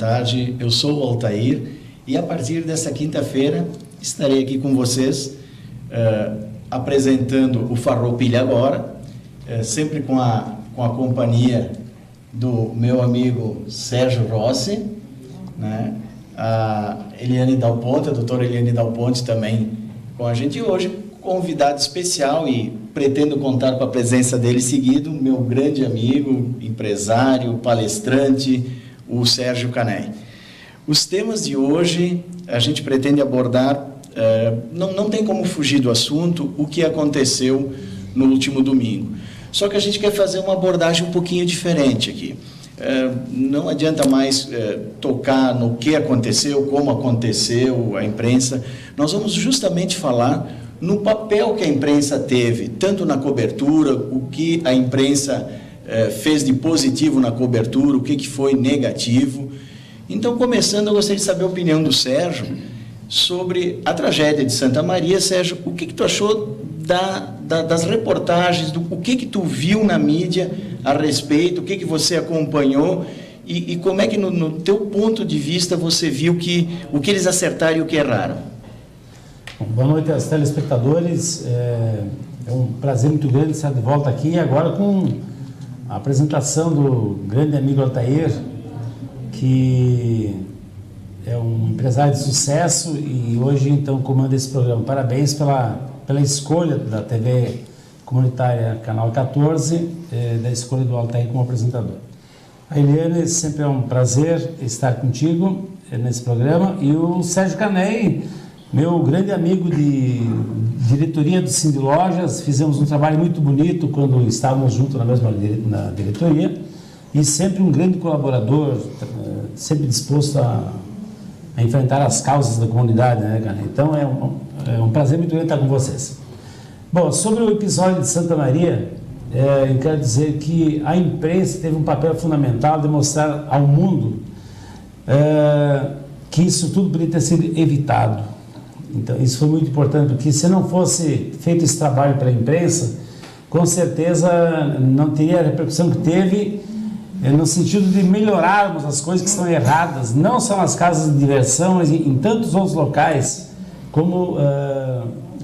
tarde. Eu sou o Altair e a partir desta quinta-feira estarei aqui com vocês apresentando o Farroupilha Agora, sempre com a companhia do meu amigo Sérgio Rossi, né? A Eliane Dal Ponte, a doutora Eliane Dal Ponte também com a gente hoje, convidado especial, e pretendo contar com a presença dele seguido, meu grande amigo, empresário, palestrante, o Sérgio Canei. Os temas de hoje a gente pretende abordar, não tem como fugir do assunto, o que aconteceu no último domingo. Só que a gente quer fazer uma abordagem um pouquinho diferente aqui. Não adianta mais tocar no que aconteceu, como aconteceu, a imprensa. Nós vamos justamente falar no papel que a imprensa teve, tanto na cobertura, o que a imprensa fez de positivo na cobertura, o que foi negativo. Então, começando, eu gostaria de saber a opinião do Sérgio sobre a tragédia de Santa Maria. Sérgio, o que tu achou das reportagens, o que tu viu na mídia a respeito, o que você acompanhou e como é que no teu ponto de vista você viu o que eles acertaram e o que erraram? Boa noite aos telespectadores, é um prazer muito grande estar de volta aqui agora com a apresentação do grande amigo Altair, que é um empresário de sucesso e hoje então comanda esse programa. Parabéns pela escolha da TV comunitária Canal 14, da escolha do Altair como apresentador. A Eliane, sempre é um prazer estar contigo nesse programa, e o Sérgio Canei, meu grande amigo de diretoria do Cindy Lojas. Fizemos um trabalho muito bonito quando estávamos juntos na diretoria, e sempre um grande colaborador, sempre disposto a enfrentar as causas da comunidade, né, Canei? Então é um prazer muito grande estar com vocês. Bom, sobre o episódio de Santa Maria, eu quero dizer que a imprensa teve um papel fundamental de mostrar ao mundo que isso tudo poderia ter sido evitado. Então, isso foi muito importante, porque se não fosse feito esse trabalho pela imprensa, com certeza não teria a repercussão que teve, no sentido de melhorarmos as coisas que estão erradas, não só nas casas de diversão, mas em tantos outros locais, como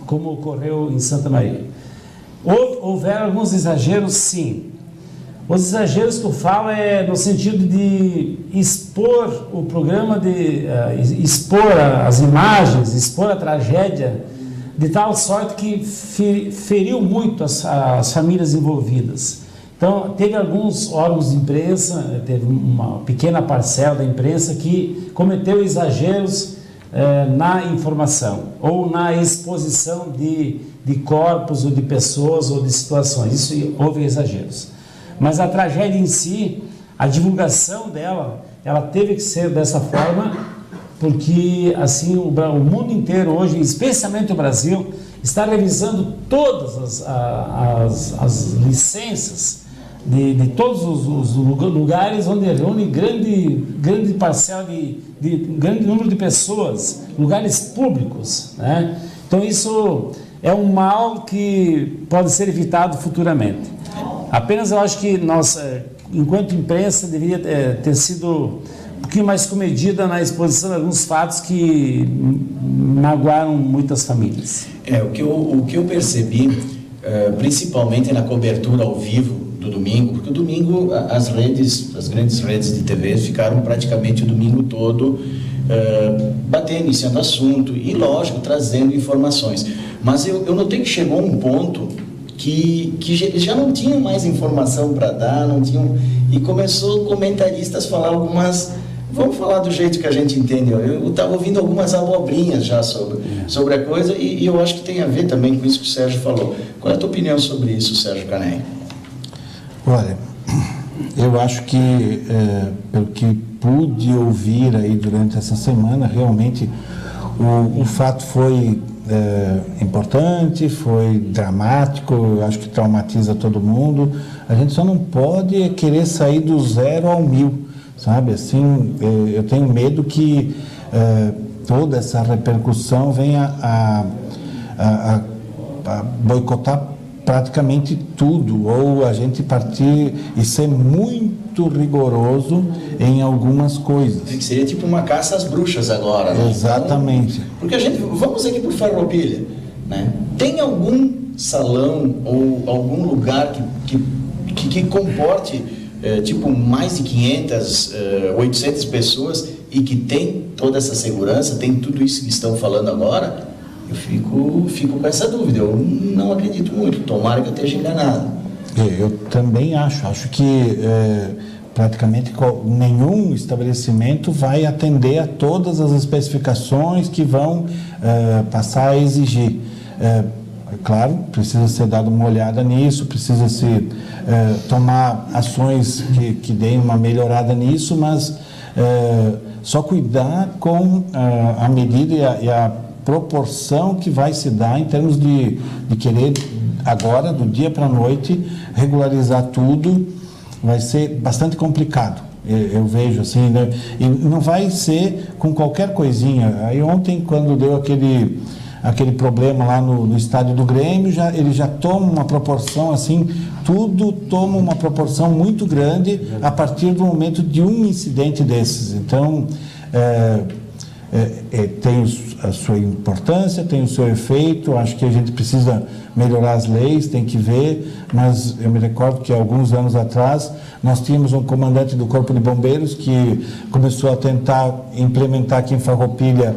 ocorreu em Santa Maria. Houveram alguns exageros, sim. Os exageros que eu falo é no sentido de expor o programa, expor as imagens, expor a tragédia, de tal sorte que feriu muito as famílias envolvidas. Então, teve alguns órgãos de imprensa, teve uma pequena parcela da imprensa que cometeu exageros na informação ou na exposição de corpos ou de pessoas ou de situações. Isso, houve exageros. Mas a tragédia em si, a divulgação dela, ela teve que ser dessa forma, porque assim o mundo inteiro hoje, especialmente o Brasil, está revisando todas as licenças de todos os lugares onde reúne grande parcela de grande número de pessoas, lugares públicos, né? Então isso é um mal que pode ser evitado futuramente. Apenas eu acho que nós, enquanto imprensa, deveria ter sido um pouquinho mais comedida na exposição de alguns fatos que magoaram muitas famílias. O que eu percebi, principalmente na cobertura ao vivo do domingo, porque o domingo as grandes redes de TV ficaram praticamente o domingo todo batendo, iniciando assunto e, lógico, trazendo informações. Mas eu notei que chegou um ponto que já não tinham mais informação para dar, e começou comentaristas a falar algumas, vamos falar do jeito que a gente entende. Eu estava ouvindo algumas abobrinhas já sobre a coisa, e eu acho que tem a ver também com isso que o Sérgio falou. Qual é a tua opinião sobre isso, Sérgio Canei? Olha, eu acho que, pelo que pude ouvir aí durante essa semana, realmente o fato foi importante, foi dramático, eu acho que traumatiza todo mundo. A gente só não pode querer sair do 0 ao 1000, sabe? Assim, eu tenho medo que toda essa repercussão venha a boicotar praticamente tudo, ou a gente partir e ser muito rigoroso em algumas coisas. Que seria tipo uma caça às bruxas agora, né? Exatamente. Porque a gente, vamos aqui por Farroupilha, né? Tem algum salão ou algum lugar que comporte tipo mais de 500, 800 pessoas e que tem toda essa segurança, tem tudo isso que estão falando agora? Eu fico com essa dúvida. Eu não acredito muito. Tomara que eu esteja enganado. Eu também acho que praticamente nenhum estabelecimento vai atender a todas as especificações que vão passar a exigir. Claro, precisa ser dada uma olhada nisso, precisa se tomar ações que deem uma melhorada nisso, mas só cuidar com a medida e a proporção que vai se dar em termos de querer agora, do dia para a noite, regularizar tudo, vai ser bastante complicado. Eu vejo assim, né? E não vai ser com qualquer coisinha. Aí ontem, quando deu aquele problema lá no estádio do Grêmio, ele já toma uma proporção assim, tudo toma uma proporção muito grande a partir do momento de um incidente desses. Então, tem a sua importância, tem o seu efeito. Acho que a gente precisa melhorar as leis, tem que ver, mas eu me recordo que alguns anos atrás nós tínhamos um comandante do Corpo de Bombeiros que começou a tentar implementar aqui em Farroupilha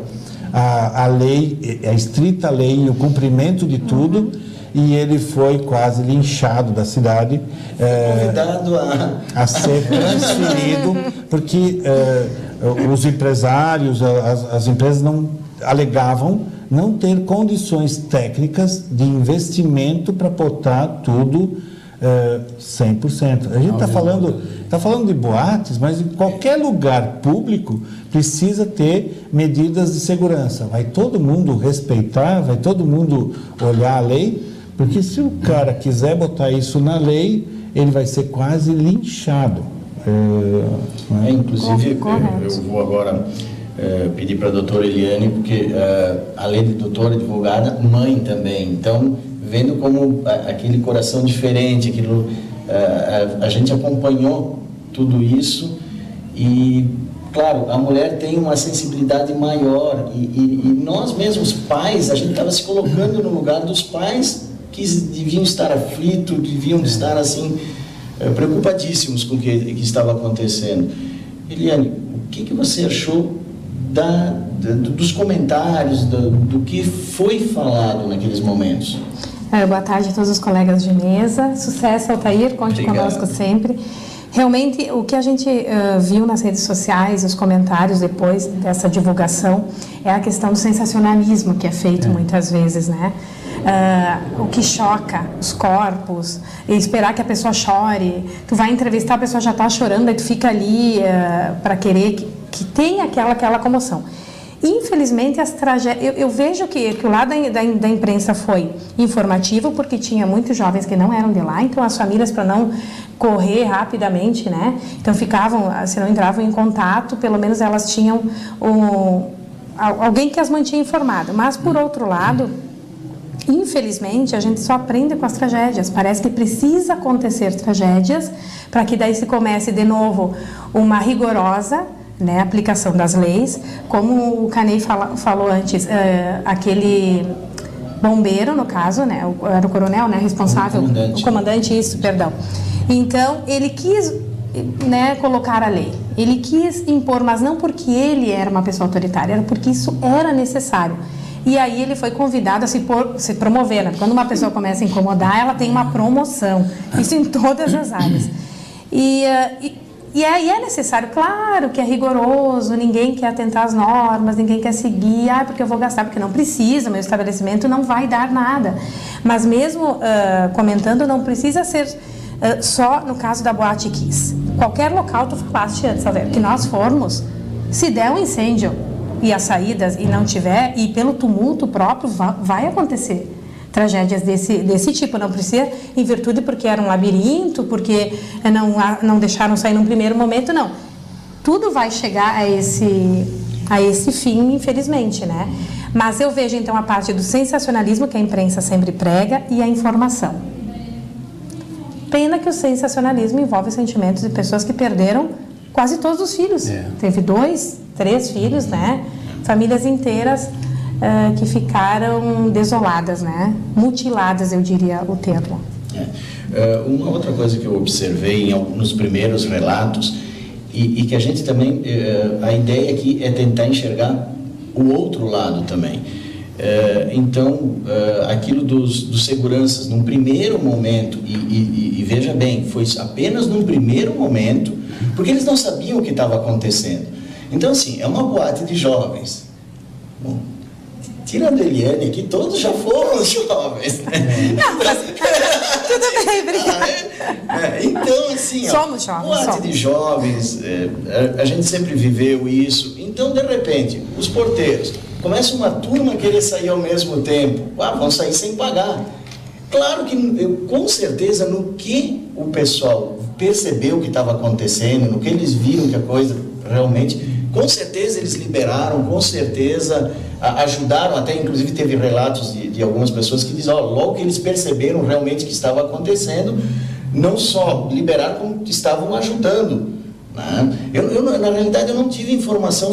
a lei, a estrita lei e o cumprimento de tudo, e ele foi quase linchado da cidade, Convidado a ser transferido, porque os empresários, as empresas alegavam não ter condições técnicas de investimento para botar tudo 100%. A gente está falando de boates, mas em qualquer lugar público precisa ter medidas de segurança. Vai todo mundo respeitar, vai todo mundo olhar a lei, porque se o cara quiser botar isso na lei, ele vai ser quase linchado. Inclusive, eu vou agora pedir para a doutora Eliane, porque além de doutora advogada, mãe também. Então, vendo como aquele coração diferente, a gente acompanhou tudo isso e, claro, a mulher tem uma sensibilidade maior e nós mesmos pais, a gente estava se colocando no lugar dos pais que deviam estar aflitos, deviam estar assim preocupadíssimos com o que estava acontecendo. Eliane, o que você achou dos comentários, do que foi falado naqueles momentos? Boa tarde a todos os colegas de mesa. Sucesso, Altair, conte conosco sempre. Realmente, o que a gente viu nas redes sociais, os comentários depois dessa divulgação, é a questão do sensacionalismo que é feito muitas vezes, né? O que choca, os corpos, e esperar que a pessoa chore. Tu vai entrevistar, a pessoa já está chorando, aí tu fica ali para querer que tenha aquela comoção. Infelizmente, as tragédias... Eu vejo que o lado da imprensa foi informativo, porque tinha muitos jovens que não eram de lá, então as famílias, para não correr rapidamente, né? Então ficavam, se não entravam em contato, pelo menos elas tinham alguém que as mantinha informadas. Mas, por outro lado, infelizmente, a gente só aprende com as tragédias. Parece que precisa acontecer tragédias para que daí se comece de novo uma rigorosa, né, aplicação das leis, como o Caney falou antes, aquele bombeiro, no caso, né, era o coronel, né, responsável, o comandante, isso, perdão. Então, ele quis, né, colocar a lei, ele quis impor, mas não porque ele era uma pessoa autoritária, era porque isso era necessário. E aí ele foi convidado a se promover, né? Quando uma pessoa começa a incomodar, ela tem uma promoção, isso em todas as áreas. E aí é necessário, claro que é rigoroso, ninguém quer atentar às normas, ninguém quer seguir, porque eu vou gastar, porque não precisa, meu estabelecimento não vai dar nada. Mas mesmo comentando, não precisa ser só no caso da Boate Kiss. Qualquer local, tu falaste antes, Alberto, que nós formos, se der um incêndio e as saídas e não tiver, e pelo tumulto próprio, vai acontecer tragédias desse tipo. Não precisa em virtude porque era um labirinto, porque não deixaram sair num primeiro momento, não. Tudo vai chegar a esse fim, infelizmente, né? Mas eu vejo, então, a parte do sensacionalismo que a imprensa sempre prega e a informação. pena que o sensacionalismo envolve sentimentos de pessoas que perderam quase todos os filhos. Teve 2, 3 filhos, né? Famílias inteiras que ficaram desoladas, né? Mutiladas, eu diria o termo. Uma outra coisa que eu observei nos primeiros relatos e que a gente também, a ideia aqui é tentar enxergar o outro lado também. Então, aquilo dos seguranças, num primeiro momento, e veja bem, foi apenas num primeiro momento, porque eles não sabiam o que estava acontecendo. Então, assim, é uma boate de jovens. Bom, tirando a Eliane aqui, todos já foram jovens, né? Tudo bem, obrigada. Então, assim, somos jovens, boate de jovens, a gente sempre viveu isso. Então, de repente, os porteiros, começa uma turma a querer sair ao mesmo tempo. Vão sair sem pagar. Claro que, com certeza, no que o pessoal percebeu o que estava acontecendo, no que eles viram que a coisa realmente... Com certeza eles liberaram, com certeza ajudaram, até inclusive teve relatos de algumas pessoas que dizem, logo que eles perceberam realmente o que estava acontecendo, não só liberaram, como estavam ajudando. Né? Na realidade, eu não tive informação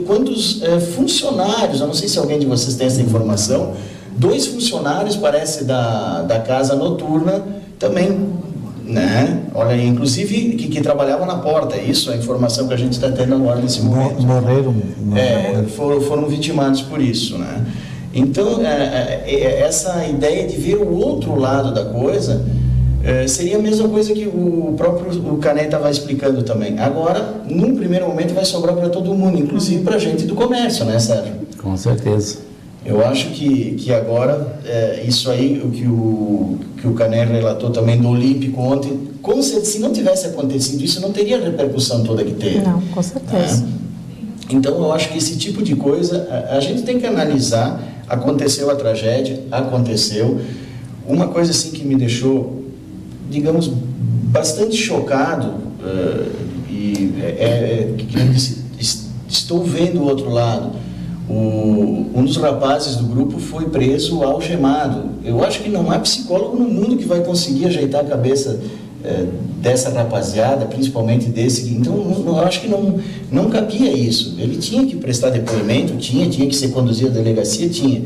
quantos funcionários, eu não sei se alguém de vocês tem essa informação, 2 funcionários, parece, da casa noturna, também... Né? Olha, inclusive que trabalhavam na porta, isso é a informação que a gente está tendo agora nesse momento. Morreram. Foram vitimados por isso, né? Então, essa ideia de ver o outro lado da coisa seria a mesma coisa que o próprio Cané estava explicando também. Agora, num primeiro momento, vai sobrar para todo mundo, inclusive para a gente do comércio, né, Sérgio? Com certeza. Eu acho que agora, isso aí, o que o Cané relatou também do Olímpico ontem, com certeza, se não tivesse acontecido isso, não teria a repercussão toda que teve. Não, com certeza. Então, eu acho que esse tipo de coisa, a gente tem que analisar. Aconteceu a tragédia, aconteceu. Uma coisa assim que me deixou, digamos, bastante chocado, que eu disse, estou vendo o outro lado. Um dos rapazes do grupo foi preso algemado. Eu acho que não há psicólogo no mundo que vai conseguir ajeitar a cabeça dessa rapaziada, principalmente desse. Então, eu acho que não cabia isso. Ele tinha que prestar depoimento, tinha que ser conduzido à delegacia, tinha.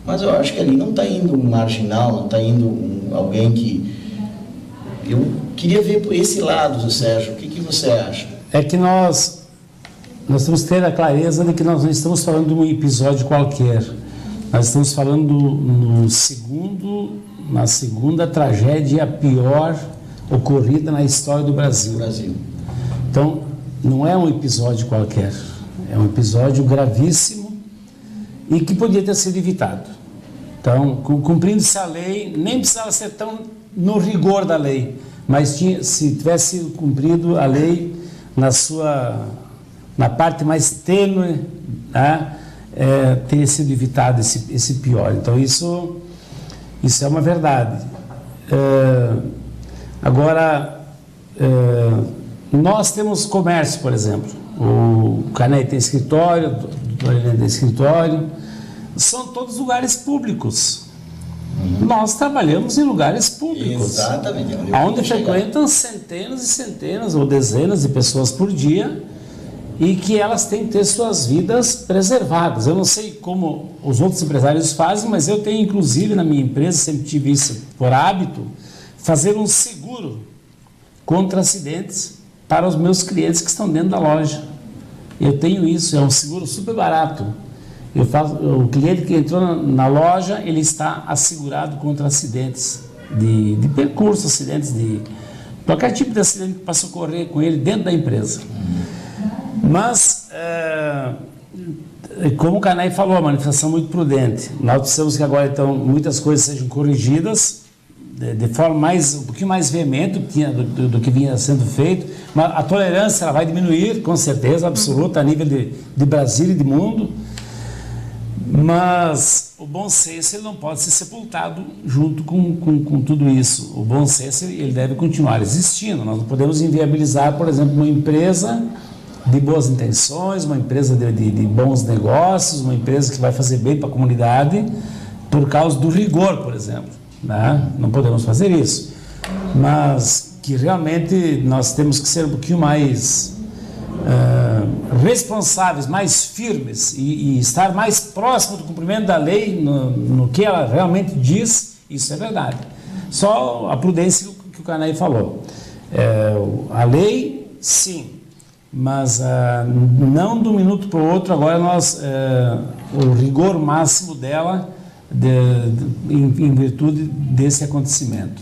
Mas eu acho que ali não está indo um marginal, não está indo alguém que... Eu queria ver por esse lado, Sérgio. O que você acha? É que nós temos que ter a clareza de que nós não estamos falando de um episódio qualquer. Nós estamos falando na segunda tragédia pior ocorrida na história do Brasil. Então, não é um episódio qualquer. É um episódio gravíssimo e que podia ter sido evitado. Então, cumprindo-se a lei, nem precisava ser tão no rigor da lei, mas se tivesse sido cumprido a lei na parte mais tênue, né, teria sido evitado esse pior. Então, isso é uma verdade. Agora, nós temos comércio, por exemplo. O Cané tem escritório, o doutor Helena tem escritório. São todos lugares públicos. Nós trabalhamos em lugares públicos. Exatamente. Onde frequentam centenas e centenas ou dezenas de pessoas por dia, e que elas têm que ter suas vidas preservadas. Eu não sei como os outros empresários fazem, mas eu tenho, inclusive, na minha empresa, sempre tive isso por hábito, fazer um seguro contra acidentes para os meus clientes que estão dentro da loja. Eu tenho isso, é um seguro super barato. O cliente que entrou na loja, ele está assegurado contra acidentes de percurso, acidentes de... qualquer tipo de acidente que possa ocorrer com ele dentro da empresa. Mas, como o Cané falou, a manifestação muito prudente. Nós precisamos que agora, então, muitas coisas sejam corrigidas de forma um pouquinho mais veemente do que vinha sendo feito. Mas a tolerância ela vai diminuir, com certeza, absoluta, a nível de Brasil e de mundo. Mas o bom senso ele não pode ser sepultado junto com tudo isso. O bom senso ele deve continuar existindo. Nós não podemos inviabilizar, por exemplo, uma empresa de boas intenções, uma empresa de bons negócios, uma empresa que vai fazer bem para a comunidade, por causa do rigor, por exemplo. Né? Não podemos fazer isso. mas que realmente nós temos que ser um pouquinho mais responsáveis, mais firmes e estar mais próximo do cumprimento da lei no que ela realmente diz. Isso é verdade. Só a prudência que o Canay falou. A lei, sim, mas não de um minuto para o outro. Agora o rigor máximo dela em virtude desse acontecimento.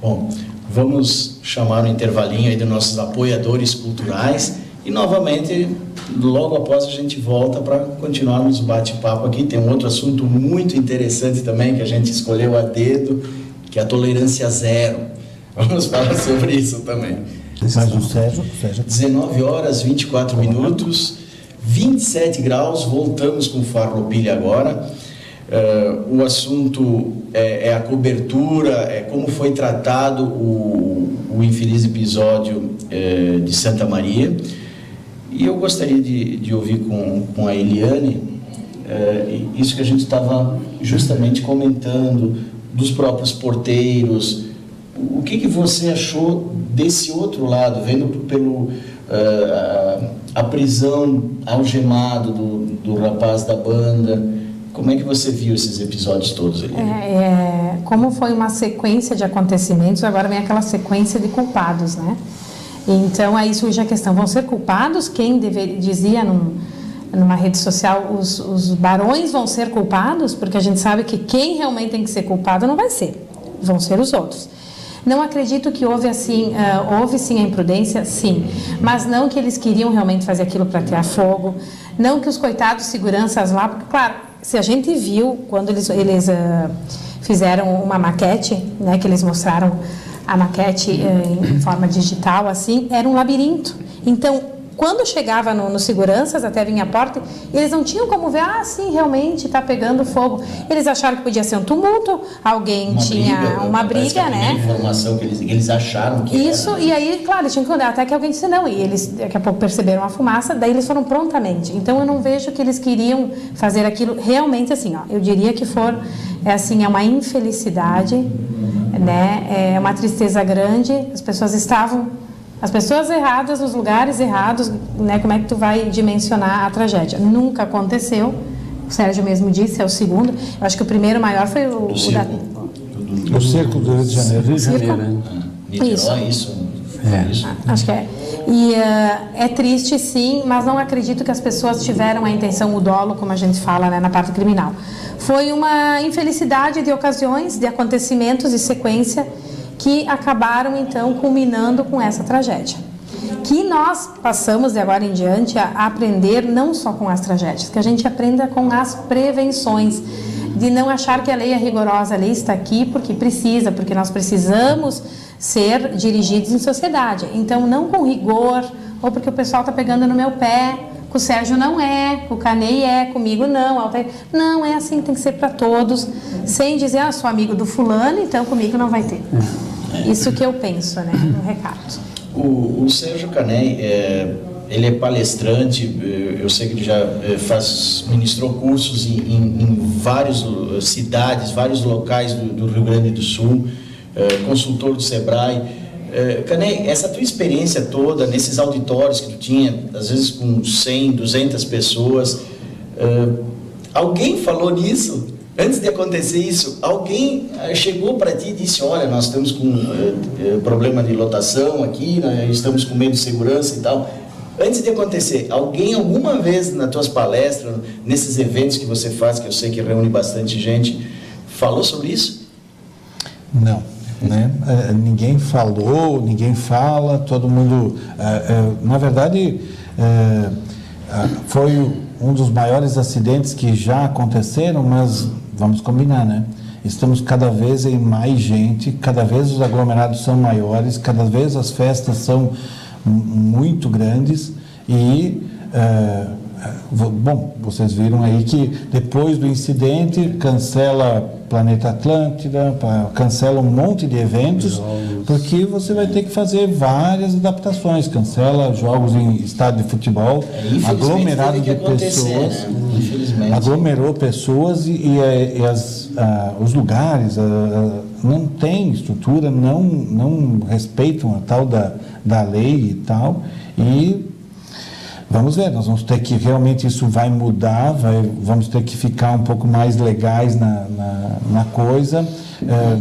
Bom, vamos chamar um intervalinho aí dos nossos apoiadores culturais e novamente logo após a gente volta para continuarmos o bate-papo aqui. Tem um outro assunto muito interessante também que a gente escolheu a dedo, que é a tolerância zero. Vamos falar sobre isso também. Mas o Sérgio... 19 horas 24 minutos, 27 graus, voltamos com Farroupilha agora. O assunto é a cobertura, é como foi tratado o infeliz episódio de Santa Maria. E eu gostaria de ouvir com a Eliane isso que a gente estava justamente comentando, dos próprios porteiros. O que você achou desse outro lado, vendo a prisão algemado do rapaz da banda? Como é que você viu esses episódios todos ali? Como foi uma sequência de acontecimentos, agora vem aquela sequência de culpados, né? Então aí surge a questão, vão ser culpados? Quem dizia numa rede social, os barões vão ser culpados? Porque a gente sabe que quem realmente tem que ser culpado não vai ser, vão ser os outros. Não acredito que houve sim a imprudência, sim, mas não que eles queriam realmente fazer aquilo para criar fogo, não que os coitados seguranças lá, porque claro, se a gente viu quando eles fizeram uma maquete, né, que eles mostraram a maquete em forma digital, assim, era um labirinto. Então, quando chegava nos seguranças, até vinha a porta, eles não tinham como ver, sim, realmente está pegando fogo. Eles acharam que podia ser um tumulto, alguém tinha uma briga, né? Informação que eles acharam que isso, era. E aí, claro, eles tinham que olhar, até que alguém disse não, e eles daqui a pouco perceberam a fumaça, daí eles foram prontamente. Então, eu não vejo que eles queriam fazer aquilo realmente assim, eu diria que é uma infelicidade, né? É uma tristeza grande, as pessoas erradas nos lugares errados, né? Como é que tu vai dimensionar a tragédia? Nunca aconteceu. O Sérgio mesmo disse, é o segundo. Eu acho que o primeiro maior foi o cerco do Rio de Janeiro. Rio de Janeiro, né? Isso. Acho que é. E é triste, sim, mas não acredito que as pessoas tiveram a intenção, o dolo, como a gente fala, né, na parte criminal. Foi uma infelicidade de ocasiões, de acontecimentos e sequência que acabaram, então, culminando com essa tragédia. Que nós passamos, de agora em diante, a aprender não só com as tragédias, que a gente aprenda com as prevenções, de não achar que a lei é rigorosa, a lei está aqui porque precisa, porque nós precisamos ser dirigidos em sociedade. Então, não com rigor, ou porque o pessoal está pegando no meu pé, que o Sérgio não é, que o Canay é, comigo não, Altair. Não, é assim, tem que ser para todos, sem dizer, sou amigo do fulano, então comigo não vai ter. Isso que eu penso, né, no recado. O Sérgio Canay, ele é palestrante, eu sei que ele já ministrou cursos em várias cidades, vários locais do Rio Grande do Sul, consultor do Sebrae. Canay, essa tua experiência toda nesses auditórios que tu tinha, às vezes com 100, 200 pessoas, alguém falou nisso? Antes de acontecer isso, alguém chegou para ti e disse, olha, nós estamos com problema de lotação aqui, estamos com medo de segurança e tal. Antes de acontecer, alguém alguma vez nas tuas palestras, nesses eventos que você faz, que eu sei que reúne bastante gente, falou sobre isso? Não, né? Ninguém falou, ninguém fala, todo mundo... na verdade, foi um dos maiores acidentes que já aconteceram, mas vamos combinar, né? Estamos cada vez em mais gente, cada vez os aglomerados são maiores, cada vez as festas são muito grandes e, bom, vocês viram aí que depois do incidente cancela Planeta Atlântida, cancela um monte de eventos, porque você vai ter que fazer várias adaptações, cancela jogos em estádio de futebol, aglomerado de pessoas, né? aglomerou pessoas e os lugares não têm estrutura, não respeitam a tal da lei e tal, e vamos ver, nós vamos ter que, realmente isso vai mudar, vamos ter que ficar um pouco mais legais na coisa,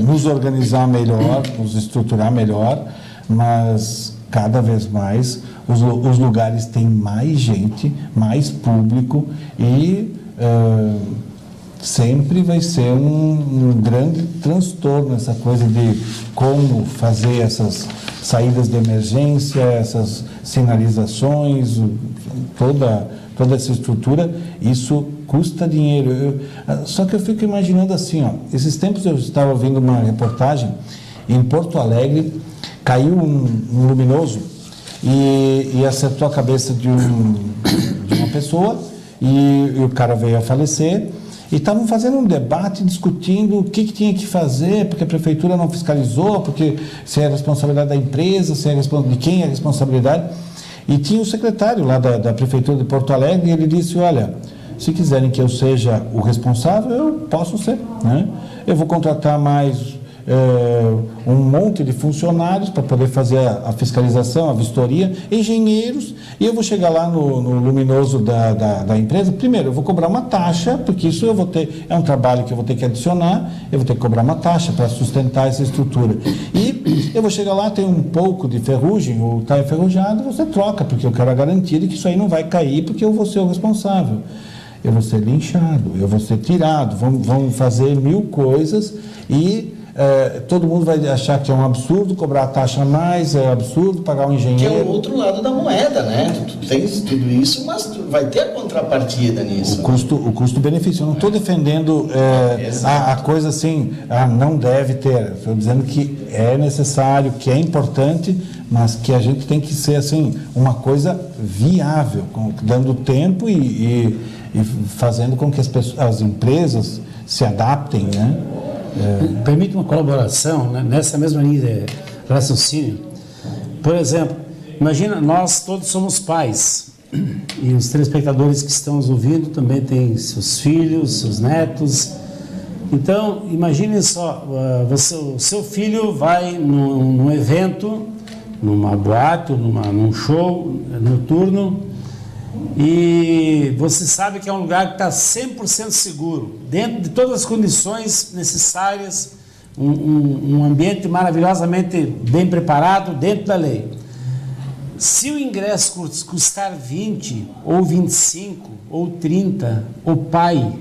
nos organizar melhor, nos estruturar melhor, mas cada vez mais os lugares têm mais gente, mais público e sempre vai ser um grande transtorno essa coisa de como fazer essas saídas de emergência, essas sinalizações, toda essa estrutura, isso custa dinheiro. Só que eu fico imaginando assim, esses tempos eu estava vendo uma reportagem em Porto Alegre, caiu um luminoso e acertou a cabeça de uma pessoa e o cara veio a falecer. E estavam fazendo um debate, discutindo o que tinha que fazer, porque a prefeitura não fiscalizou, porque se é responsabilidade da empresa, de quem é a responsabilidade. E tinha o secretário lá da prefeitura de Porto Alegre, e ele disse, olha, se quiserem que eu seja o responsável, eu posso ser, né? Eu vou contratar mais um monte de funcionários para poder fazer a fiscalização, a vistoria, engenheiros, e eu vou chegar lá no luminoso da empresa. Primeiro, eu vou cobrar uma taxa, porque isso eu vou ter, é um trabalho que eu vou ter que adicionar, eu vou ter que cobrar uma taxa para sustentar essa estrutura. E eu vou chegar lá, tem um pouco de ferrugem, ou está enferrujado, você troca, porque eu quero a garantia de que isso aí não vai cair, porque eu vou ser o responsável. Eu vou ser linchado, eu vou ser tirado, vão fazer 1000 coisas e todo mundo vai achar que é um absurdo cobrar a taxa a mais, é absurdo pagar um engenheiro. Que é o outro lado da moeda, né? Tu tens tudo isso, mas tu vai ter a contrapartida nisso. O custo-benefício. Eu não estou defendendo a coisa assim, não deve ter. Estou dizendo que é necessário, que é importante, mas que a gente tem que ser assim, uma coisa viável, dando tempo e fazendo com que as empresas se adaptem, né? Permite uma colaboração, né, nessa mesma linha de raciocínio. Por exemplo, imagina, nós todos somos pais, e os telespectadores que estão nos ouvindo também têm seus filhos, seus netos. Então, imagine só, o seu filho vai num evento, numa boate, num show noturno, e você sabe que é um lugar que está 100% seguro, dentro de todas as condições necessárias, um ambiente maravilhosamente bem preparado, dentro da lei. Se o ingresso custar 20, ou 25, ou 30, o pai,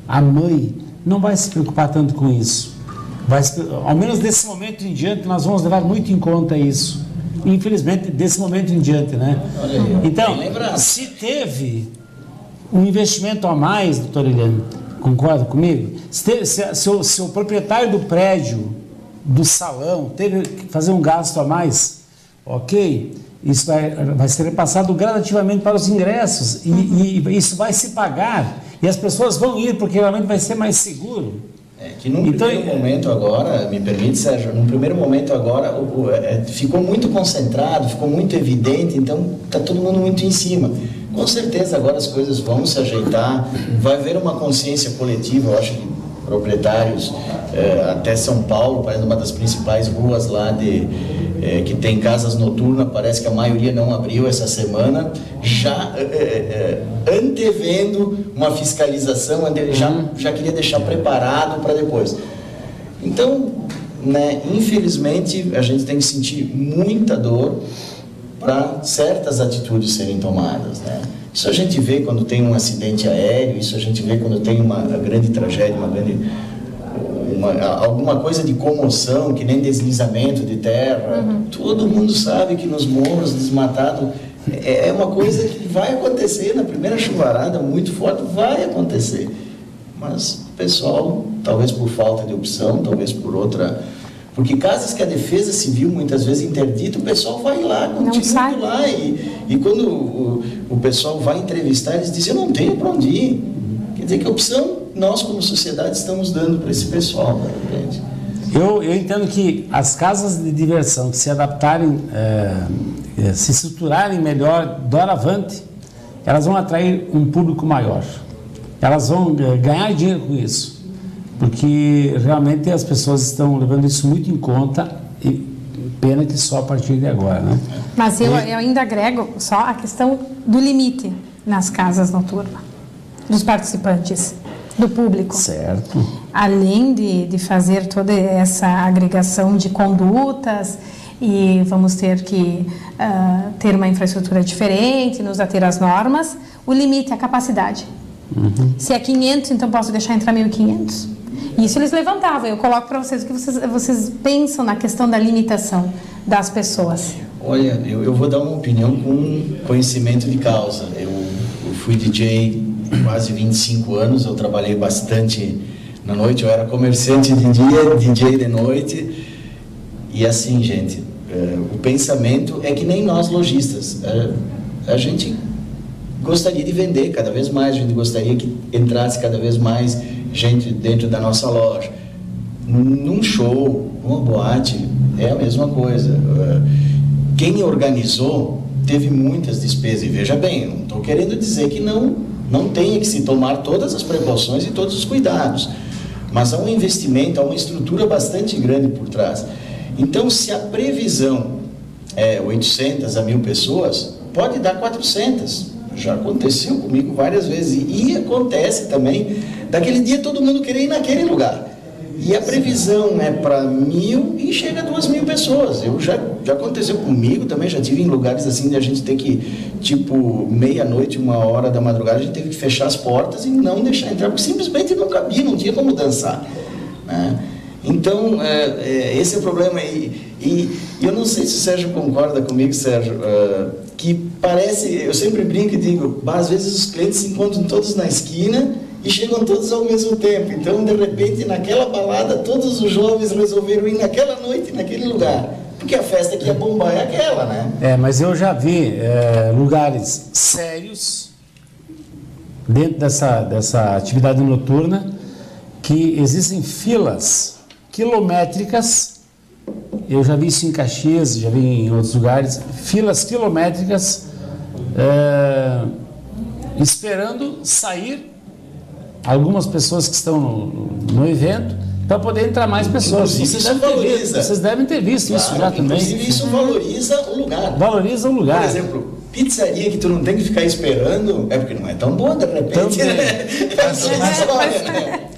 a mãe, não vai se preocupar tanto com isso. Ao menos desse momento em diante, nós vamos levar muito em conta isso. Infelizmente, desse momento em diante, né? Então, se teve um investimento a mais, doutor Eliane, concorda comigo? Se o proprietário do prédio, do salão, teve que fazer um gasto a mais, ok, isso vai ser repassado gradativamente para os ingressos e isso vai se pagar e as pessoas vão ir porque realmente vai ser mais seguro. Que num primeiro momento agora, me permite, Sérgio, num primeiro momento agora ficou muito concentrado, ficou muito evidente, então está todo mundo muito em cima. Com certeza agora as coisas vão se ajeitar, vai haver uma consciência coletiva, eu acho que proprietários, até São Paulo, parece uma das principais ruas lá que tem casas noturnas, parece que a maioria não abriu essa semana, já antevendo uma fiscalização, já queria deixar preparado para depois. Então, né, infelizmente, a gente tem que sentir muita dor para certas atitudes serem tomadas, né? Isso a gente vê quando tem um acidente aéreo, isso a gente vê quando tem uma grande tragédia, alguma coisa de comoção, que nem deslizamento de terra. Todo mundo sabe que nos morros desmatados é uma coisa que vai acontecer, na primeira chuvarada muito forte vai acontecer. Mas o pessoal, talvez por falta de opção, talvez por outra... Porque casas que a Defesa Civil muitas vezes interdita, o pessoal vai lá, continua lá. E quando o pessoal vai entrevistar, eles dizem, eu não tenho para onde ir. Quer dizer, que opção nós como sociedade estamos dando para esse pessoal, gente? Eu entendo que as casas de diversão que se adaptarem, se estruturarem melhor, doravante, elas vão atrair um público maior. Elas vão ganhar dinheiro com isso. porque realmente as pessoas estão levando isso muito em conta e pena que só a partir de agora, né? Mas eu ainda agrego só a questão do limite nas casas noturnas, dos participantes, do público. Certo. Além de fazer toda essa agregação de condutas, e vamos ter que ter uma infraestrutura diferente, nos ater às normas, o limite é a capacidade. Se é 500, então posso deixar entrar 1.500. Isso eles levantavam. Eu coloco para vocês o que vocês pensam na questão da limitação das pessoas. Olha, eu vou dar uma opinião com conhecimento de causa. Eu fui DJ quase 25 anos, eu trabalhei bastante na noite, eu era comerciante de dia, DJ de noite. E assim, gente, o pensamento é que nem nós lojistas. A gente gostaria de vender cada vez mais, a gente gostaria que entrasse cada vez mais gente dentro da nossa loja. Num show, numa boate, é a mesma coisa. Quem organizou teve muitas despesas. E veja bem, não estou querendo dizer que não tenha que se tomar todas as precauções e todos os cuidados. Mas há um investimento, há uma estrutura bastante grande por trás. Então, se a previsão é 800 a 1.000 pessoas, pode dar 400. Já aconteceu comigo várias vezes. E acontece também, daquele dia todo mundo querer ir naquele lugar. E a previsão é para 1.000 e chega a 2.000 pessoas. Já aconteceu comigo também, já tive em lugares assim de a gente ter que, tipo, meia-noite, 1h da madrugada, a gente teve que fechar as portas e não deixar entrar, porque simplesmente não cabia, não tinha como dançar, né? Então, esse é o problema. E eu não sei se o Sérgio concorda comigo, Sérgio, que parece, eu sempre brinco e digo, às vezes os clientes se encontram todos na esquina e chegam todos ao mesmo tempo. Então, de repente, naquela balada, todos os jovens resolveram ir naquela noite, naquele lugar. Porque a festa que ia bombar é aquela, né? Mas eu já vi lugares sérios dentro dessa atividade noturna que existem filas quilométricas. Eu já vi isso em Caxias, já vi em outros lugares, filas quilométricas esperando sair algumas pessoas que estão no evento para poder entrar mais pessoas. Vocês devem ter visto claro, isso já também. Inclusive isso valoriza o lugar. Valoriza o lugar. Por exemplo, pizzaria que tu não tem que ficar esperando, é porque não é tão boa de repente. Né?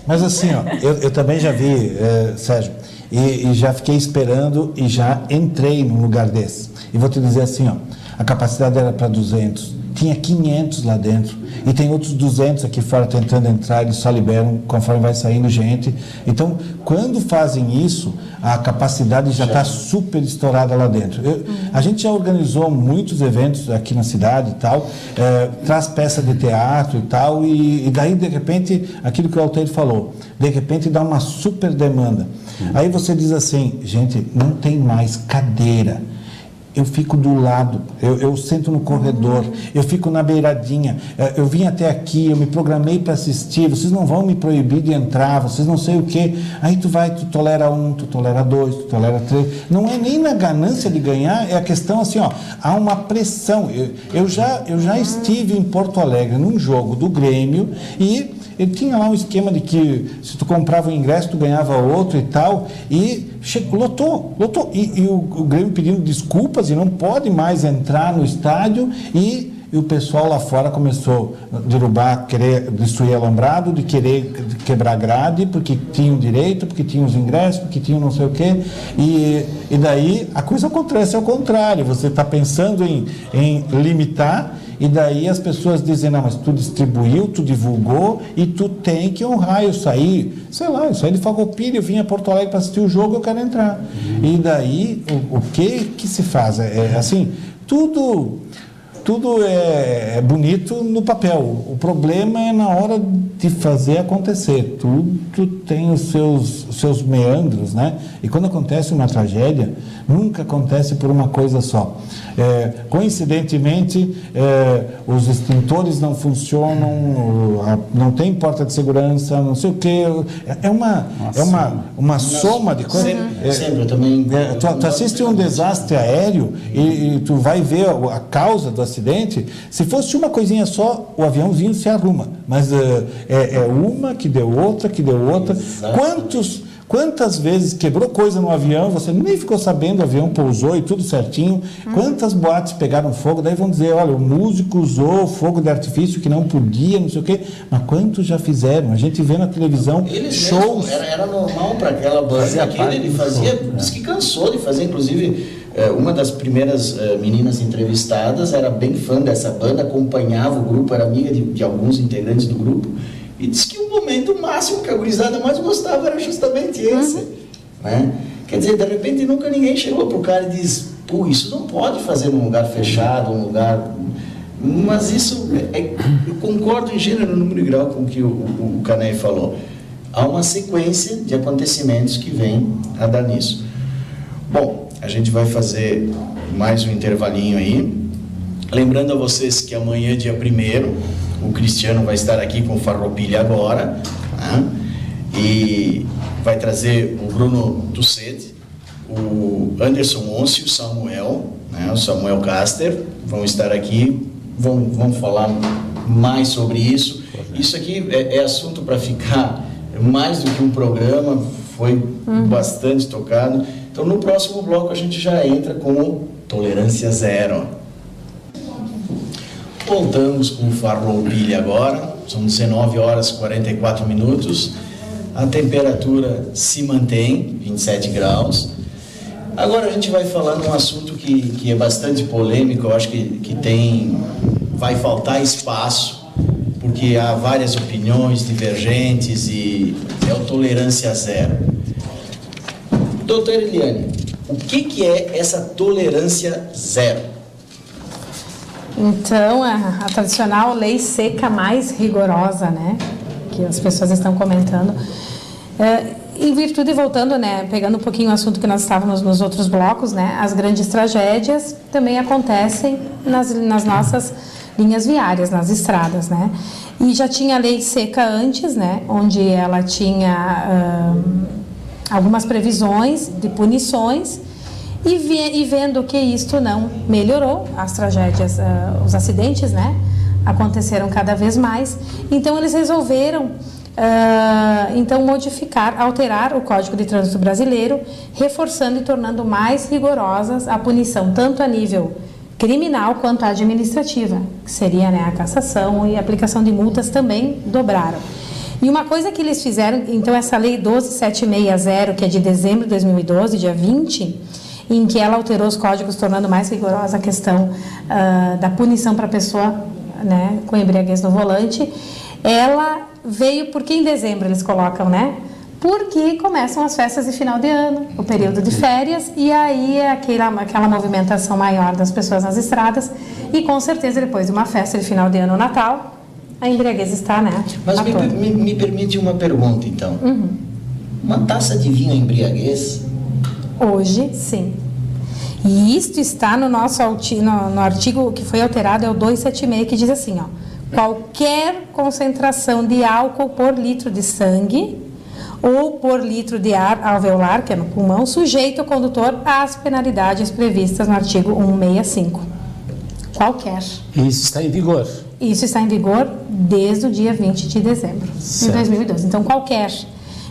Mas assim, ó, eu também já vi, Sérgio, e já fiquei esperando e já entrei num lugar desse. E vou te dizer assim, ó, a capacidade era para 200, tinha 500 lá dentro e tem outros 200 aqui fora tentando entrar, eles só liberam conforme vai saindo gente. Então, quando fazem isso, a capacidade já está super estourada lá dentro. A gente já organizou muitos eventos aqui na cidade e tal, traz peça de teatro e tal, e daí, de repente, aquilo que o Altair falou, de repente dá uma super demanda. Aí você diz assim, gente, não tem mais cadeira. Eu fico do lado, eu sento no corredor, eu fico na beiradinha, eu vim até aqui, eu me programei para assistir, vocês não vão me proibir de entrar, vocês não sei o quê. Aí tu tolera 1, tu tolera 2, tu tolera 3. Não é nem na ganância de ganhar, é a questão assim, ó, há uma pressão. Eu já estive em Porto Alegre num jogo do Grêmio e ele tinha lá um esquema de que se tu comprava um ingresso, tu ganhava outro e tal, e lotou. E o Grêmio pedindo desculpas e não pode mais entrar no estádio, e o pessoal lá fora começou a derrubar, querer destruir alambrado, de querer quebrar grade, porque tinham direito, porque tinham os ingressos, porque tinham não sei o quê, e daí a coisa acontece ao contrário, você está pensando em limitar, e daí as pessoas dizem, não, mas tu distribuiu, tu divulgou e tu tem que honrar. Eu saí de Farroupilha, eu vim a Porto Alegre para assistir o jogo, eu quero entrar. E daí, o que se faz? Assim, tudo é bonito no papel. O problema é na hora de fazer acontecer. Tudo tem os seus meandros, né? E quando acontece uma tragédia, nunca acontece por uma coisa só. Coincidentemente, os extintores não funcionam, não tem porta de segurança, não sei o quê. É uma soma de coisas. Sempre, eu também. Tu assiste um desastre aéreo e tu vai ver a causa do acidente. acidente, se fosse uma coisinha só, o aviãozinho se arruma. Mas é uma que deu outra, que deu outra. Quantas vezes quebrou coisa no avião, você nem ficou sabendo, o avião pousou e tudo certinho. Quantas boates pegaram fogo, daí vão dizer, olha, o músico usou fogo de artifício que não podia, não sei o quê. Mas quantos já fizeram? A gente vê na televisão shows. Era normal para aquela banda. Ele fazia, diz que cansou de fazer, inclusive... uma das primeiras meninas entrevistadas era bem fã dessa banda, acompanhava o grupo, era amiga de alguns integrantes do grupo, e disse que o momento máximo que a gurizada mais gostava era justamente esse. Né? Quer dizer, de repente nunca ninguém chegou pro cara e disse, pô, isso não pode fazer num lugar fechado, um lugar... Mas isso, eu concordo em gênero, número e grau com o que o Canei falou. Há uma sequência de acontecimentos que vem a dar nisso. Bom, a gente vai fazer mais um intervalinho aí. Lembrando a vocês que amanhã, dia 1º, o Cristiano vai estar aqui com o Farroupilha agora, né? E vai trazer o Bruno Tusset, o Anderson Once e o Samuel, né? O Samuel Caster, vão estar aqui, vão falar mais sobre isso. Isso aqui é assunto para ficar mais do que um programa, foi bastante tocado. Então, no próximo bloco, a gente já entra com Tolerância Zero. Voltamos com o Farroupilha agora. São 19 horas e 44 minutos. A temperatura se mantém, 27 graus. Agora a gente vai falar num assunto que é bastante polêmico. Eu acho que vai faltar espaço, porque há várias opiniões divergentes e é o Tolerância Zero. Doutora Eliane, o que é essa tolerância zero? Então, a tradicional lei seca mais rigorosa, né, que as pessoas estão comentando, em virtude, voltando, né, pegando um pouquinho o assunto que nós estávamos nos outros blocos, né, as grandes tragédias também acontecem nas nossas linhas viárias, nas estradas, né, e já tinha a lei seca antes, né, onde ela tinha... algumas previsões de punições e vendo que isto não melhorou, as tragédias, os acidentes, né, aconteceram cada vez mais, então eles resolveram então alterar o Código de Trânsito Brasileiro, reforçando e tornando mais rigorosas a punição, tanto a nível criminal quanto administrativa, que seria, né, a cassação e a aplicação de multas também dobraram. E uma coisa que eles fizeram, então essa lei 12760, que é de dezembro de 2012, dia 20, em que ela alterou os códigos, tornando mais rigorosa a questão da punição para a pessoa, né, com embriaguez no volante, ela veio porque em dezembro eles colocam, né? Porque começam as festas de final de ano, o período de férias, e aí é aquela movimentação maior das pessoas nas estradas, e com certeza depois de uma festa de final de ano, Natal, a embriaguez está, né? Mas me permite uma pergunta, então. Uma taça de vinho é embriaguez? Hoje, sim. E isto está no nosso no artigo que foi alterado, é o 276, que diz assim, ó: qualquer concentração de álcool por litro de sangue ou por litro de ar alveolar, que é no pulmão, sujeito o condutor às penalidades previstas no artigo 165. Qualquer. Isso está em vigor. Isso está em vigor desde o dia 20 de dezembro de 2012. Então, qualquer.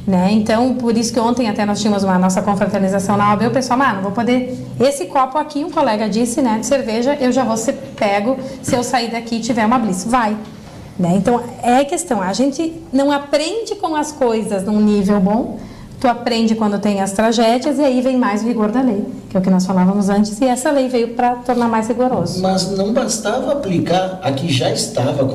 Né? Então, por isso que ontem até nós tínhamos uma nossa confraternização na OAB, o pessoal, não vou poder... Esse copo aqui, um colega disse, né, de cerveja, eu já vou ser pego se eu sair daqui e tiver uma blitz. Vai. Né? Então, é a questão. A gente não aprende com as coisas num nível bom, tu aprende quando tem as tragédias e aí vem mais o rigor da lei, que é o que nós falávamos antes, e essa lei veio para tornar mais rigoroso. Mas não bastava aplicar a que já estava,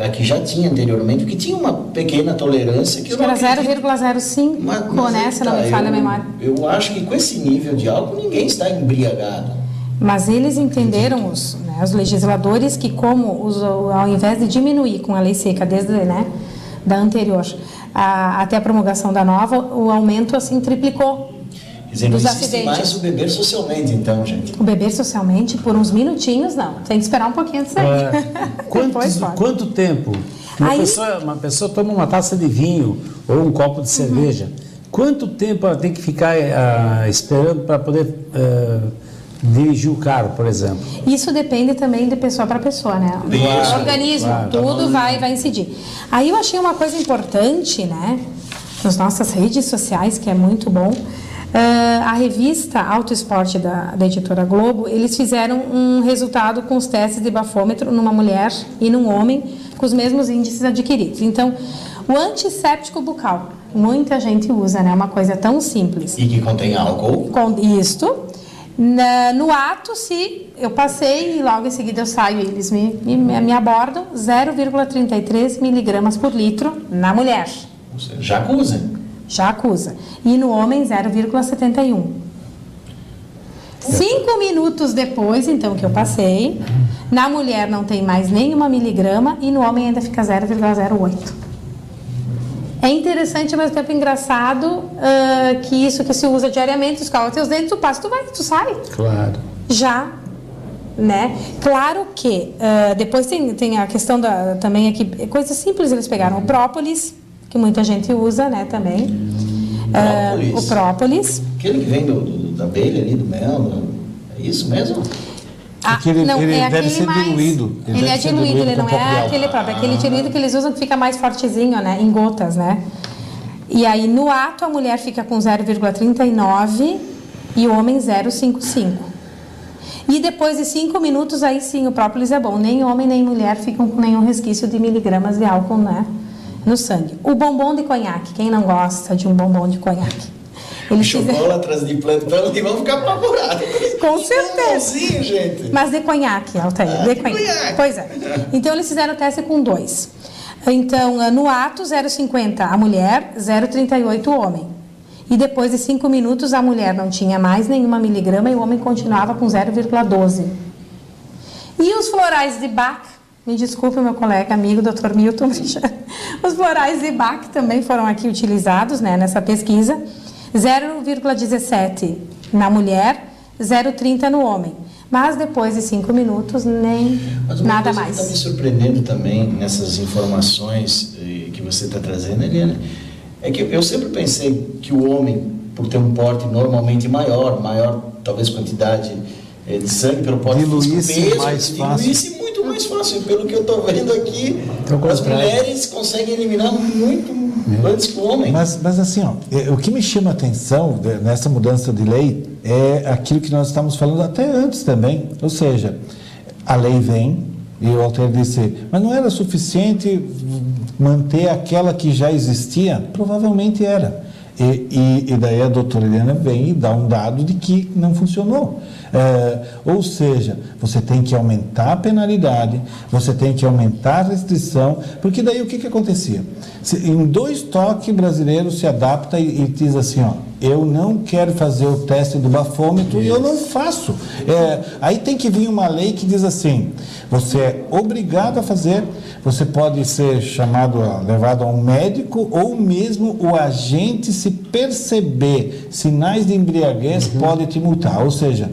a que já tinha anteriormente, porque tinha uma pequena tolerância que era 0,05, né, se não me falha a memória. Eu acho que com esse nível de álcool ninguém está embriagado. Mas eles entenderam, os legisladores, que como ao invés de diminuir com a lei seca desde, né, da anterior até a promulgação da nova, o aumento assim triplicou. Quer dizer, não existe mais o beber socialmente, então, gente. O beber socialmente, por uns minutinhos, não. Tem que esperar um pouquinho de sair. Quanto tempo uma pessoa toma uma taça de vinho ou um copo de cerveja? Quanto tempo ela tem que ficar esperando para poder dirigir o carro, por exemplo? Isso depende também de pessoa para pessoa, né? Isso, O organismo, claro. tudo vai incidir. Aí eu achei uma coisa importante, né? Nas nossas redes sociais, que é muito bom. A revista Auto Esporte da editora Globo, eles fizeram um resultado com os testes de bafômetro numa mulher e num homem com os mesmos índices adquiridos. Então, o antisséptico bucal, muita gente usa, né? Uma coisa tão simples. E que contém álcool. Com isto, no ato, se eu passei e logo em seguida eu saio e eles me abordam, 0,33 miligramas por litro na mulher. Já acusa. Já acusa. E no homem, 0,71. 5 minutos depois, então, que eu passei, na mulher não tem mais nenhuma miligrama e no homem ainda fica 0,08. É interessante, mas ao mesmo tempo engraçado que isso que se usa diariamente, tu escova teus dentes, tu passa, tu vai, tu sai. Claro. Já, né? Claro que depois tem a questão também aqui, coisas simples eles pegaram. O própolis, que muita gente usa, né, também. O própolis. Aquele que vem da abelha ali, do mel, é isso mesmo? Ele é deve aquele ser diluído. Ele é diluído, ele não é aquele próprio. Aquele diluído que eles usam que fica mais fortezinho, né, em gotas, né. E aí, no ato, a mulher fica com 0,39 e o homem 0,55. E depois de 5 minutos, aí sim, o própolis é bom. Nem homem nem mulher ficam com nenhum resquício de miligramas de álcool, né, no sangue. O bombom de conhaque, quem não gosta de um bombom de conhaque? Chocolatras de plantão e vão ficar apavorados. Com certeza. Gente. Mas de conhaque, Altair. De conhaque. Pois é. Então, eles fizeram o teste com 2. Então, no ato, 0,50 a mulher, 0,38 o homem. E depois de 5 minutos, a mulher não tinha mais nenhuma miligrama e o homem continuava com 0,12. E os florais de Bach, me desculpe, meu colega, amigo, Dr. Milton, os florais de Bach também foram aqui utilizados, né, nessa pesquisa. 0,17 na mulher, 0,30 no homem. Mas depois de 5 minutos, nem nada mais. Mas está me surpreendendo também nessas informações que você está trazendo, Eliana, é que eu sempre pensei que o homem, por ter um porte normalmente maior talvez quantidade de sangue pelo porte diluísse físico, mais fácil. Diluísse muito mais fácil. Pelo que eu estou vendo aqui, as mulheres conseguem eliminar muito antes que o homem. Mas assim, ó, o que me chama a atenção nessa mudança de lei é aquilo que nós estávamos falando até antes também. Ou seja, a lei vem, e o Altair disse, mas não era suficiente manter aquela que já existia? Provavelmente era. E daí a doutora Eliana vem e dá um dado de que não funcionou. Ou seja, você tem que aumentar a penalidade, você tem que aumentar a restrição, porque daí o que acontecia? Em 2 toques, brasileiro se adapta e diz assim, ó, eu não quero fazer o teste do bafômetro e eu não faço. Aí tem que vir uma lei que diz assim, você é obrigado a fazer, você pode ser levado a um médico ou mesmo o agente, se perceber sinais de embriaguez, pode te multar. Ou seja,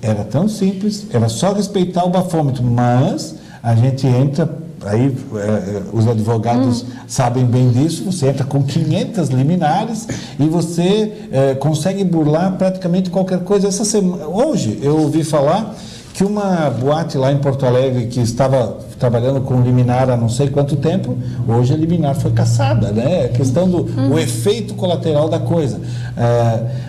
era tão simples, era só respeitar o bafômetro, mas a gente entra, aí os advogados sabem bem disso, você entra com 500 liminares e você consegue burlar praticamente qualquer coisa. Hoje eu ouvi falar que uma boate lá em Porto Alegre que estava trabalhando com liminar há não sei quanto tempo, hoje a liminar foi cassada, né? A questão do efeito colateral da coisa.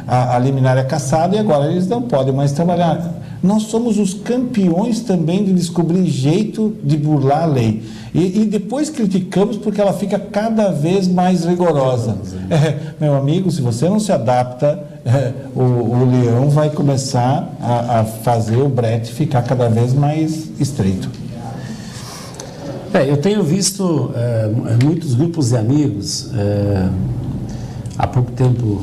A liminar é cassada e agora eles não podem mais trabalhar. Nós somos os campeões também de descobrir jeito de burlar a lei. E depois criticamos porque ela fica cada vez mais rigorosa. Meu amigo, se você não se adapta, o leão vai começar a fazer o brete ficar cada vez mais estreito. Eu tenho visto muitos grupos de amigos, há pouco tempo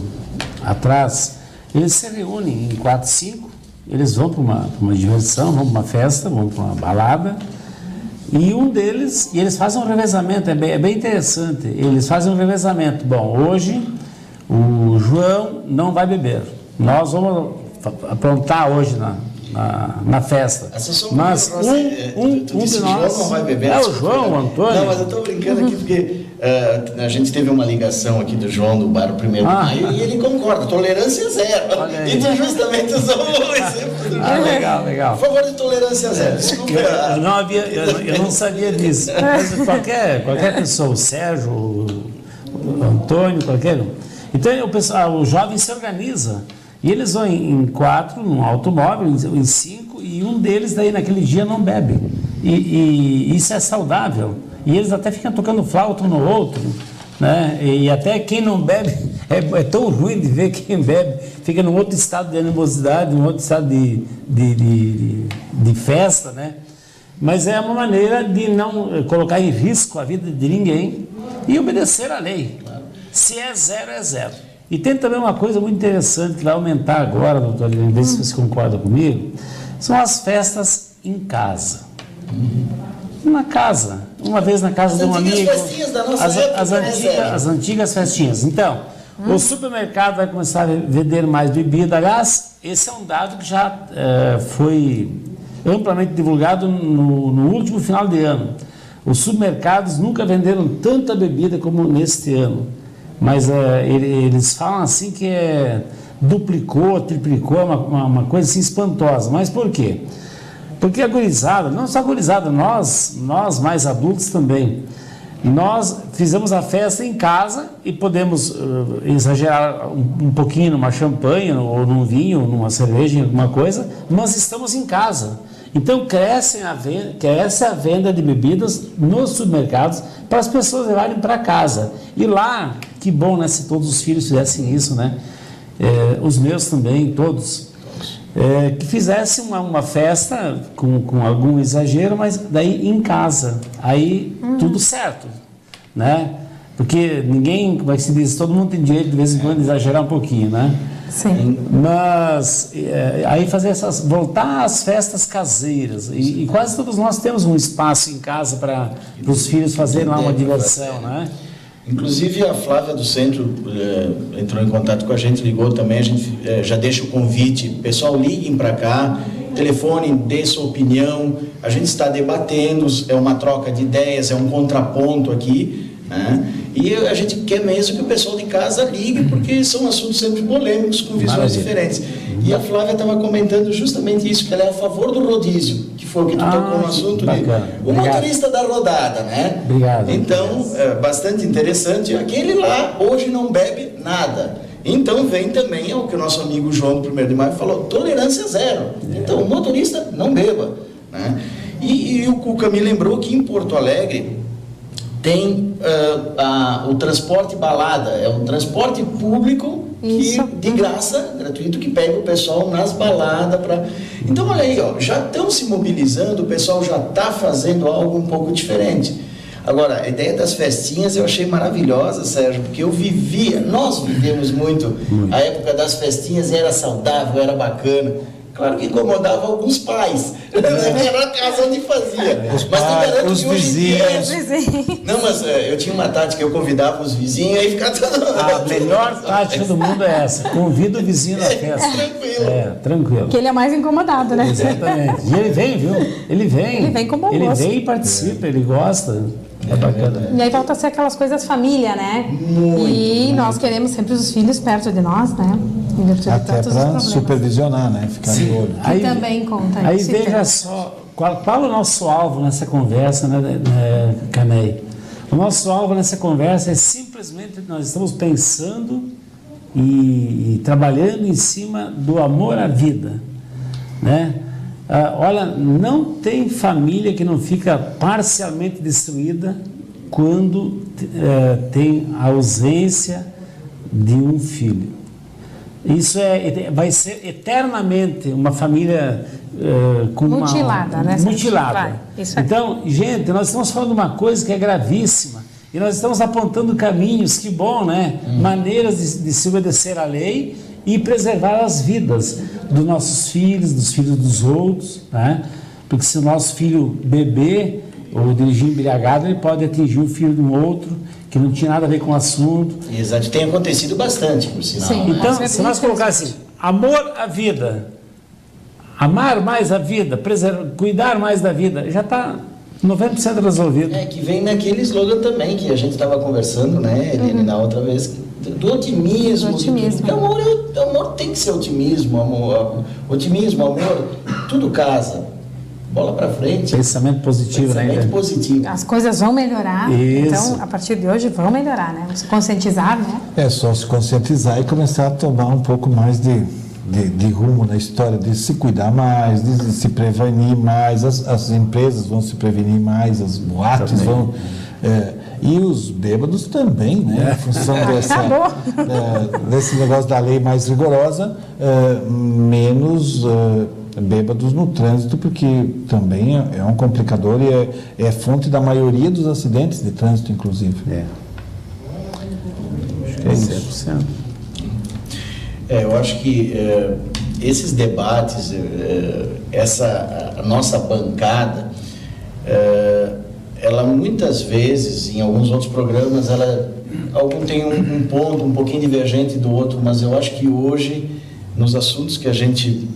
atrás, eles se reúnem em 4, 5, eles vão para uma diversão, vão para uma festa, vão para uma balada, e eles fazem um revezamento, é bem interessante, eles fazem um revezamento. Bom, hoje o João não vai beber, nós vamos aprontar hoje na festa. Mas um de nós... João não vai beber. É o João, o Antônio. Não, mas eu estou brincando aqui porque a gente teve uma ligação aqui do João do bar 1º de Maio e ele concorda, tolerância zero. Então justamente usou o exemplo do João. Legal. Por favor, de tolerância zero. Desculpa. Eu não sabia disso. Mas qualquer pessoa, o Sérgio, o Antônio, qualquer um. Então o jovem se organiza. E eles vão em 4, num automóvel, em 5, e um deles daí naquele dia não bebe. E isso é saudável. E eles até ficam tocando flauta um no outro, né? E até quem não bebe, é tão ruim de ver quem bebe, fica num outro estado de animosidade, num outro estado de festa, né? Mas é uma maneira de não colocar em risco a vida de ninguém e obedecer à lei. Se é zero, é zero. E tem também uma coisa muito interessante que vai aumentar agora, doutor, não sei se você concorda comigo, são as festas em casa. Na casa, uma vez na casa de um amigo, as antigas festinhas. Então, o supermercado vai começar a vender mais bebida. Aliás, esse é um dado que já foi amplamente divulgado no último final de ano. Os supermercados nunca venderam tanta bebida como neste ano. Mas eles falam assim que duplicou, triplicou, uma coisa assim espantosa. Mas por quê? Porque a gurizada, não só a gurizada, nós mais adultos também, nós fizemos a festa em casa e podemos exagerar um pouquinho numa champanhe, ou num vinho, ou numa cerveja, alguma coisa, mas estamos em casa. Então cresce a venda de bebidas nos supermercados para as pessoas levarem para casa. E lá, que bom, né, se todos os filhos fizessem isso, né? Os meus também, todos. Que fizessem uma festa com algum exagero, mas daí em casa. Aí tudo certo, né? Porque ninguém, como é que se diz, todo mundo tem direito de vez em quando exagerar um pouquinho, né? Sim. Mas aí voltar às festas caseiras e quase todos nós temos um espaço em casa para os filhos fazerem lá uma diversão, né? Inclusive a Flávia do Centro entrou em contato com a gente, ligou também, a gente já deixa o convite, pessoal, liguem para cá, telefonem, dê sua opinião, a gente está debatendo, é uma troca de ideias, é um contraponto aqui, né? E a gente quer mesmo que o pessoal de casa ligue, porque são assuntos sempre polêmicos, com visões diferentes. E a Flávia estava comentando justamente isso, que ela é a favor do rodízio, que foi o que tu tocou no assunto. O motorista da rodada, né? Obrigado. Então, bastante interessante. Aquele lá hoje não bebe nada. Então vem também o que o nosso amigo João do 1º de Maio falou, tolerância zero. Então o motorista não beba, né? E o Cuca me lembrou que em Porto Alegre tem o transporte balada, é um transporte público de graça, gratuito, que pega o pessoal nas baladas. Então olha aí, já estão se mobilizando, o pessoal já está fazendo algo um pouco diferente. Agora, a ideia das festinhas eu achei maravilhosa, Sérgio, porque nós vivemos muito a época das festinhas, era saudável, era bacana. Claro que incomodava alguns pais, era a casa onde fazia. Mas te garanto os que hoje vizinhos. Não, mas eu tinha uma tática, eu convidava os vizinhos, aí ficava todo mundo. A melhor tática do mundo é essa, convida o vizinho na festa. Tranquilo. Tranquilo. Que ele é mais incomodado, né? Exatamente. E ele vem, viu? Ele vem com bom gosto. Ele vem e participa, ele gosta. É bacana. E aí volta a ser aquelas coisas família, né? E nós queremos sempre os filhos perto de nós, né? Até para supervisionar, né? Ficar de olho. Aí também conta. Aí veja só, qual é o nosso alvo nessa conversa, né, Canei? O nosso alvo nessa conversa é simplesmente nós estamos pensando e trabalhando em cima do amor à vida, né? Olha, não tem família que não fica parcialmente destruída quando tem a ausência de um filho. Isso vai ser eternamente uma família mutilada, né? Mutilada. Claro, isso é. Então, gente, nós estamos falando de uma coisa que é gravíssima e nós estamos apontando caminhos, que bom, né? Maneiras de se obedecer à lei e preservar as vidas dos nossos filhos, dos filhos dos outros, né? Porque se o nosso filho beber ou dirigir embriagado, ele pode atingir o filho de um outro que não tinha nada a ver com o assunto. Exato, tem acontecido bastante, por sinal. Sim. Então, se nós colocar assim, amor à vida, amar mais a vida, cuidar mais da vida, já está 90% resolvido. Que vem naquele slogan também que a gente estava conversando, né, Eliane, na outra vez, do otimismo. Do otimismo. Amor tem que ser otimismo, amor, tudo casa. Bola para frente. Pensamento positivo, né? Pensamento positivo. As coisas vão melhorar. Isso. Então, a partir de hoje, vão melhorar, né? Se conscientizar, né? É só se conscientizar e começar a tomar um pouco mais de rumo na história, de se cuidar mais, de se prevenir mais. As empresas vão se prevenir mais, as boates também vão... e os bêbados também, né? Em função desse negócio da lei mais rigorosa, menos... bêbados no trânsito, porque também é um complicador e é fonte da maioria dos acidentes de trânsito, inclusive. Acho que é isso. Eu acho que esses debates, a nossa bancada, ela muitas vezes, em alguns outros programas, algum tem um ponto um pouquinho divergente do outro, mas eu acho que hoje, nos assuntos que a gente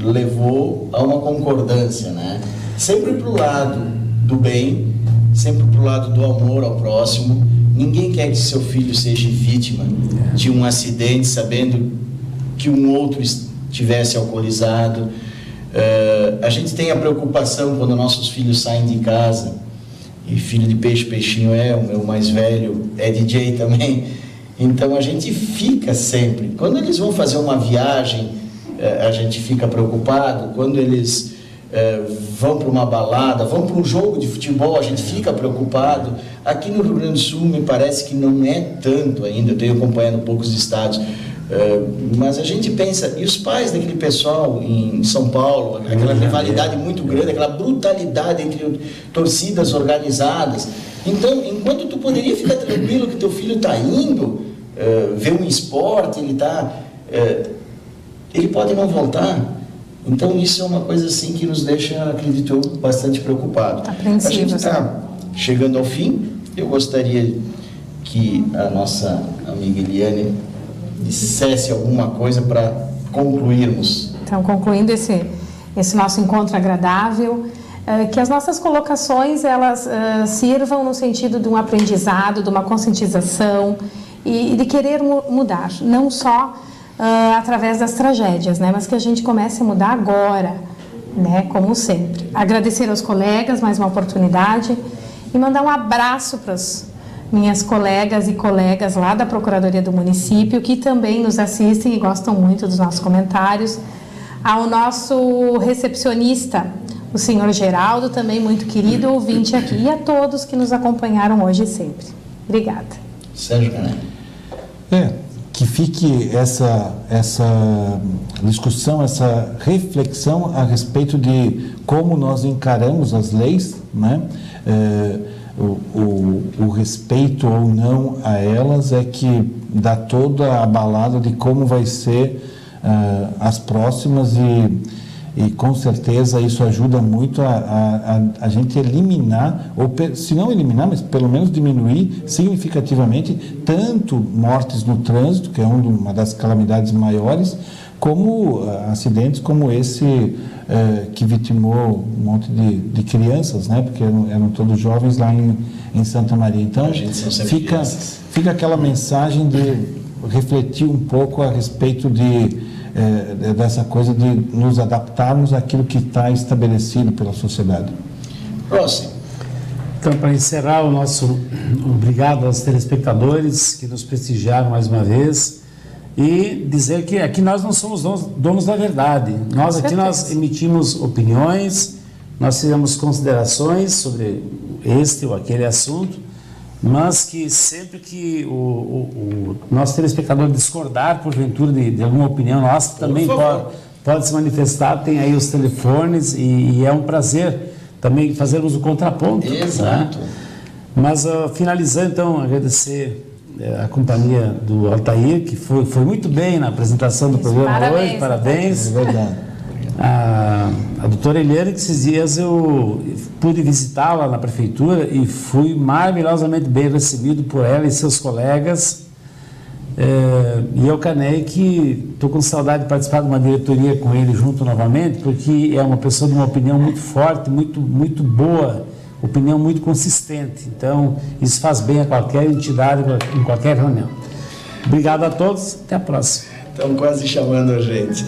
levou a uma concordância, né? Sempre para o lado do bem, sempre para o lado do amor ao próximo. Ninguém quer que seu filho seja vítima de um acidente sabendo que um outro estivesse alcoolizado. A gente tem a preocupação quando nossos filhos saem de casa, e filho de peixe, peixinho o meu mais velho é DJ também, então a gente fica sempre, quando eles vão fazer uma viagem, a gente fica preocupado, quando eles vão para uma balada, vão para um jogo de futebol, a gente fica preocupado. Aqui no Rio Grande do Sul me parece que não é tanto ainda, eu tenho acompanhado poucos estados, mas a gente pensa, e os pais daquele pessoal em São Paulo, aquela rivalidade muito grande, aquela brutalidade entre torcidas organizadas. Então, enquanto tu poderia ficar tranquilo que teu filho está indo ver um esporte, ele pode não voltar. Então isso é uma coisa assim que nos deixa, acredito eu, bastante preocupado. A gente está chegando ao fim. Eu gostaria que a nossa amiga Eliane dissesse alguma coisa para concluirmos. Então, concluindo esse nosso encontro agradável, que as nossas colocações elas sirvam no sentido de um aprendizado, de uma conscientização e de querer mudar, não só através das tragédias, né? Mas que a gente comece a mudar agora, né? Como sempre. Agradecer aos colegas mais uma oportunidade e mandar um abraço para as minhas colegas e colegas lá da Procuradoria do Município, que também nos assistem e gostam muito dos nossos comentários. Ao nosso recepcionista, o senhor Geraldo, também muito querido ouvinte aqui, e a todos que nos acompanharam hoje e sempre. Obrigada. Sérgio Cané. Que fique essa discussão, essa reflexão a respeito de como nós encaramos as leis, né? O respeito ou não a elas é que dá toda a balada de como vai ser as próximas e com certeza isso ajuda muito a gente eliminar, ou se não eliminar, mas pelo menos diminuir significativamente tanto mortes no trânsito, que é uma das calamidades maiores, como acidentes como esse que vitimou um monte de crianças, né? Porque eram todos jovens lá em Santa Maria. Então fica aquela mensagem de refletir um pouco a respeito dessa coisa de nos adaptarmos àquilo que está estabelecido pela sociedade. Próximo. Então, para encerrar o nosso obrigado aos telespectadores que nos prestigiaram mais uma vez e dizer que aqui nós não somos donos da verdade. Nós aqui nós emitimos opiniões, nós fizemos considerações sobre este ou aquele assunto, mas que sempre que o nosso telespectador discordar, porventura, de alguma opinião nossa, também pode se manifestar, tem aí os telefones e é um prazer também fazermos o contraponto. Exato. Né? Mas, finalizando, então, agradecer a companhia do Altair, que foi muito bem na apresentação do programa hoje, parabéns. É verdade. A doutora Eliane, que esses dias eu pude visitá-la na prefeitura e fui maravilhosamente bem recebido por ela e seus colegas. E eu, Caneck, estou com saudade de participar de uma diretoria com ele junto novamente, porque é uma pessoa de uma opinião muito forte, muito boa, opinião muito consistente. Então, isso faz bem a qualquer entidade, em qualquer reunião. Obrigado a todos, até a próxima. Estão quase chamando a gente.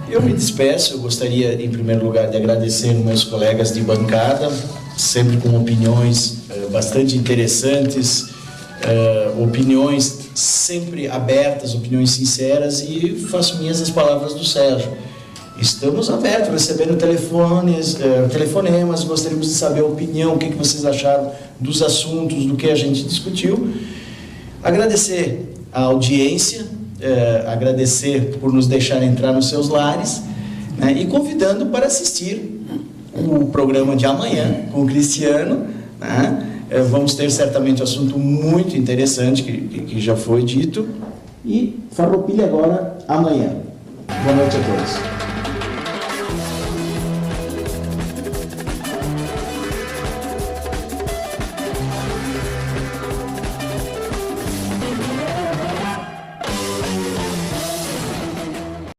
Eu me despeço, eu gostaria, em primeiro lugar, de agradecer meus colegas de bancada, sempre com opiniões bastante interessantes, opiniões sempre abertas, opiniões sinceras, e faço minhas as palavras do Sérgio. Estamos abertos, recebendo telefonemas, gostaríamos de saber a opinião, o que vocês acharam dos assuntos, do que a gente discutiu. Agradecer a audiência, agradecer por nos deixar entrar nos seus lares, né, e convidando para assistir o programa de amanhã com o Cristiano, né. Vamos ter certamente um assunto muito interessante que já foi dito, e Farroupilha agora amanhã. Boa noite a todos.